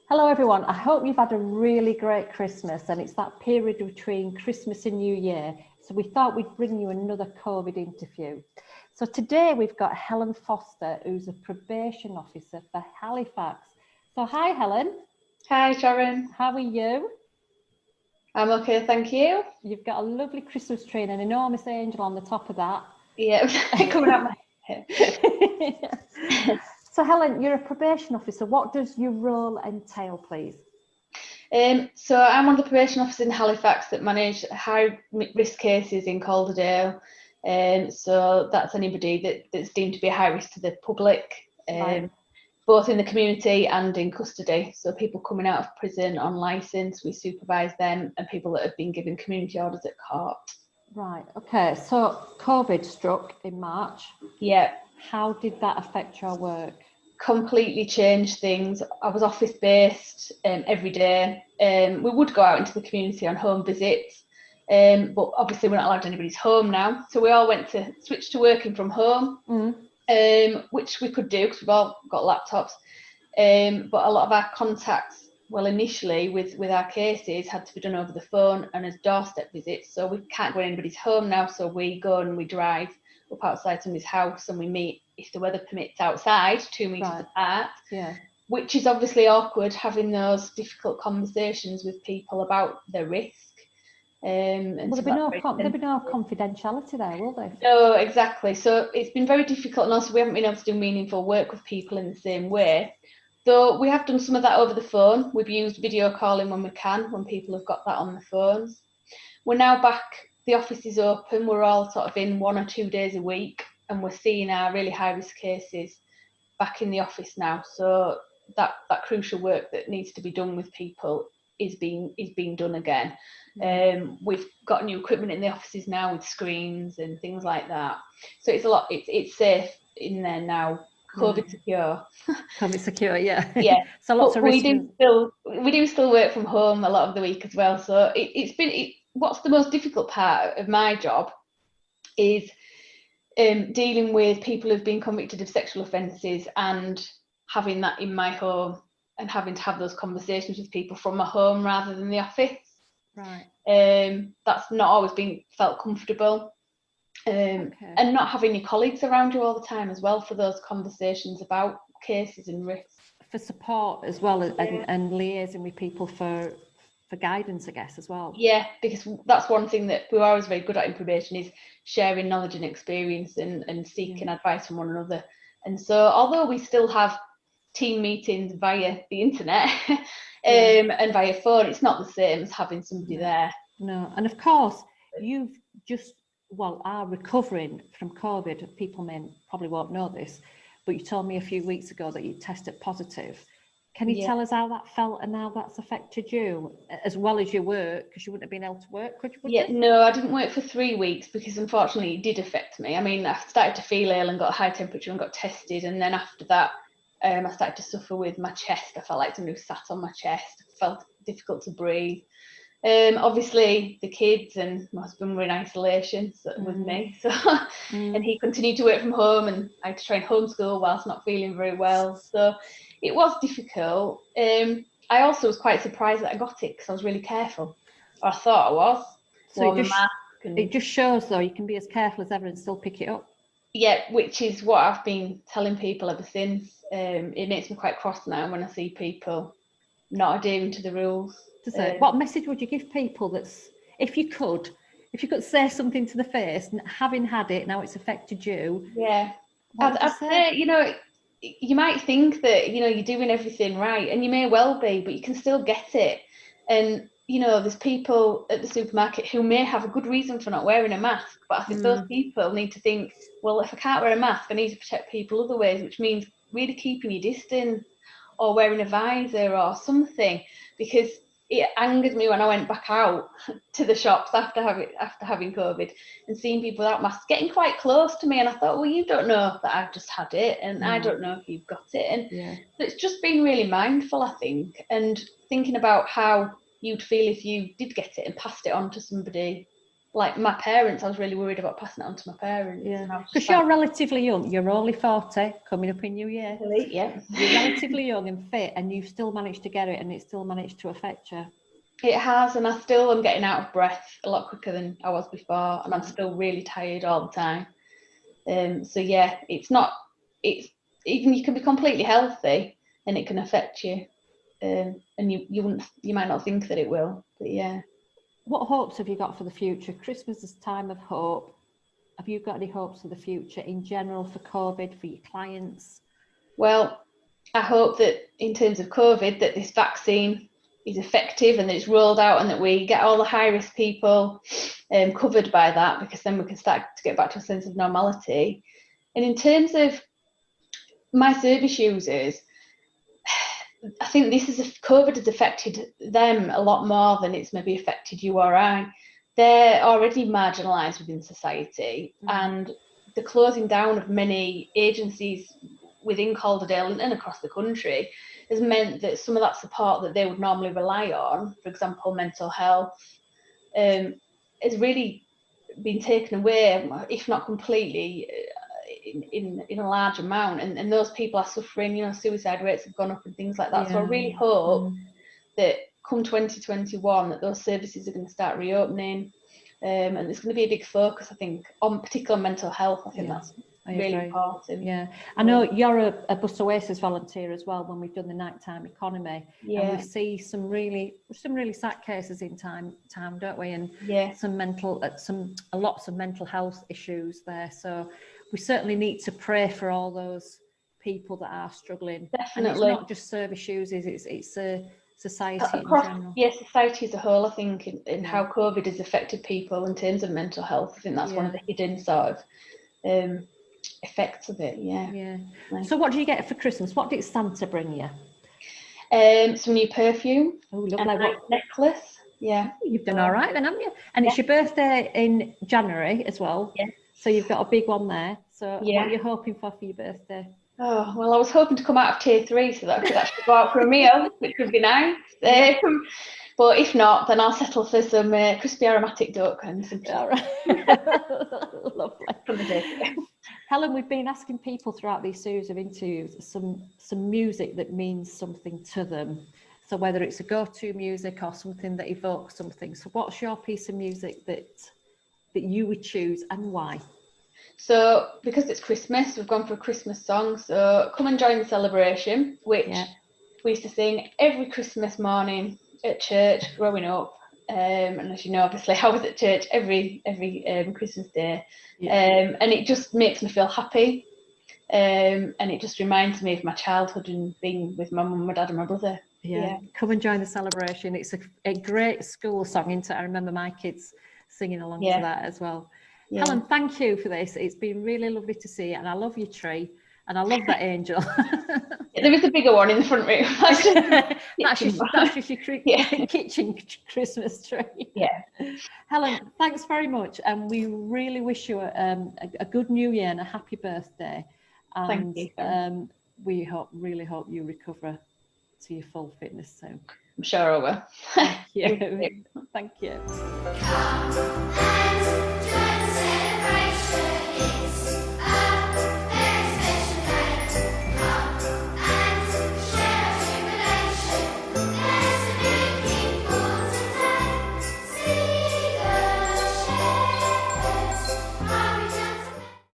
Hello everyone, I hope you've had a really great Christmas, and it's that period between Christmas and New Year, so we thought we'd bring you another COVID interview. So today we've got Helen Foster, who's a probation officer for Halifax. So hi Helen. Hi Sharon. How are you? I'm okay, thank you. You've got a lovely Christmas tree and an enormous angel on the top of that. Yeah, coming out my head. So Helen, you're a probation officer. What does your role entail, please? So I'm one of the probation officers in Halifax that manage high risk cases in Calderdale. So that's anybody that's deemed to be a high risk to the public, Right. both in the community and in custody. So people coming out of prison on licence, we supervise them, and people that have been given community orders at court. Right, okay. So COVID struck in March. Yeah. How did that affect your work? Completely changed things. I was office based every day. We would go out into the community on home visits, but obviously we're not allowed anybody's home now. So we all went to switch to working from home, which we could do because we've all got laptops. But a lot of our contacts, well, initially with our cases, had to be done over the phone and as doorstep visits. So we can't go in anybody's home now. So we go and we drive up outside somebody's house and we meet, if the weather permits, outside 2 meters apart. Yeah. Which is obviously awkward, having those difficult conversations with people about their risk. And well, there'll be no confidentiality there, will there? No, exactly. So it's been very difficult, and also we haven't been able to do meaningful work with people in the same way. Though we have done some of that over the phone. We've used video calling when we can, when people have got that on the phones. We're now back. The office is open. We're all sort of in 1 or 2 days a week, and we're seeing our really high risk cases back in the office now. So that crucial work that needs to be done with people is being done again. We've got new equipment in the offices now with screens and things like that. So it's a lot. It's safe in there now. COVID secure. COVID secure, yeah. Yeah. So lots of risk. We do still work from home a lot of the week as well. So what's the most difficult part of my job is dealing with people who've been convicted of sexual offences and having that in my home and having to have those conversations with people from my home rather than the office. Right. That's not always been felt comfortable. And not having your colleagues around you all the time as well for those conversations about cases and risks. For support as well, and liaising with people for guidance, I guess, as well. Yeah, because that's one thing that we're always very good at in probation is sharing knowledge and experience and seeking advice from one another. And so although we still have team meetings via the internet and via phone, it's not the same as having somebody there. No, and of course you've are recovering from COVID. People probably won't know this, but you told me a few weeks ago that you tested positive. Can you tell us how that felt and how that's affected you, as well as your work, because you wouldn't have been able to work, could you? No, I didn't work for 3 weeks because unfortunately it did affect me. I mean, I started to feel ill and got a high temperature and got tested, and then after that I started to suffer with my chest. I felt like somebody was sat on my chest. I felt difficult to breathe. Obviously the kids and my husband were in isolation with me, so and he continued to work from home, and I had to try and homeschool whilst not feeling very well, so it was difficult. I also was quite surprised that I got it because I was really careful, or I thought I was. So it just shows though you can be as careful as ever and still pick it up. Yeah, which is what I've been telling people ever since. It makes me quite cross now when I see people not adhering to the rules. What message would you give people if you could say something to the face, having had it, now it's affected you? Yeah, I'd say, you might think that, you're doing everything right, and you may well be, but you can still get it. And, there's people at the supermarket who may have a good reason for not wearing a mask, but I think those people need to think, well, if I can't wear a mask, I need to protect people other ways, which means really keeping your distance or wearing a visor or something, because it angered me when I went back out to the shops after having COVID and seeing people without masks getting quite close to me, and I thought, well, you don't know that I've just had it, and I don't know if you've got it, and it's just being really mindful, I think, and thinking about how you'd feel if you did get it and passed it on to somebody like my parents, I was really worried about passing it on to my parents. Yeah, because you're relatively young. You're only 40, coming up in New Year. Yeah. You're relatively young and fit, and you've still managed to get it, and it still managed to affect you. It has, and I still am getting out of breath a lot quicker than I was before, and I'm still really tired all the time. So yeah, it's even you can be completely healthy and it can affect you, and you might not think that it will, but yeah. What hopes have you got for the future? Christmas is time of hope. Have you got any hopes for the future in general, for COVID, for your clients? Well, I hope that in terms of COVID, that this vaccine is effective and that it's rolled out, and that we get all the high-risk people covered by that, because then we can start to get back to a sense of normality. And in terms of my service users, I think COVID has affected them a lot more than it's maybe affected you or I. They're already marginalised within society, and the closing down of many agencies within Calderdale and across the country has meant that some of that support that they would normally rely on, for example, mental health, has really been taken away, if not completely, in a large amount, and those people are suffering. Suicide rates have gone up and things like that. So I really hope that come 2021 that those services are going to start reopening, and there's going to be a big focus, I think, on particular mental health. I think that's really important. Yeah, I know you're a Bus Oasis volunteer as well. When we've done the nighttime economy, and we see some really sad cases in town, don't we? And lots of mental health issues there. So we certainly need to pray for all those people that are struggling. Definitely. And it's not just service users; it's a society across, in general. Yeah, society as a whole. I think in how COVID has affected people in terms of mental health. I think that's one of the hidden sort of effects of it. Yeah. So what do you get for Christmas? What did Santa bring you? Some new perfume. Oh, lovely. And a necklace. Yeah. You've done all right then, haven't you? And it's your birthday in January as well. Yeah. So you've got a big one there. So what are you hoping for your birthday? Oh, well, I was hoping to come out of tier 3 so that I could actually go out for a meal, which would be nice. But if not, then I'll settle for some crispy aromatic duck and some tea. All right. Lovely. Helen, we've been asking people throughout these series of interviews some music that means something to them. So whether it's a go-to music or something that evokes something. So what's your piece of music that you would choose, and why? So because it's Christmas, we've gone for a Christmas song. So Come and Join the Celebration, which we used to sing every Christmas morning at church growing up. And as you know, obviously I was at church every Christmas day. And it just makes me feel happy. And it just reminds me of my childhood and being with my mum, my dad and my brother. Come and Join the Celebration. It's a great school song, isn't it? I remember my kids singing along to that as well. Helen, thank you for this. It's been really lovely to see you, and I love your tree, and I love that angel. There is a bigger one in the front room. That's just your kitchen Christmas tree. Helen, thanks very much, and we really wish you a good New Year and a happy birthday. And thank you. We really hope you recover to your full fitness soon. I'm sure I will. Thank you. Thank you.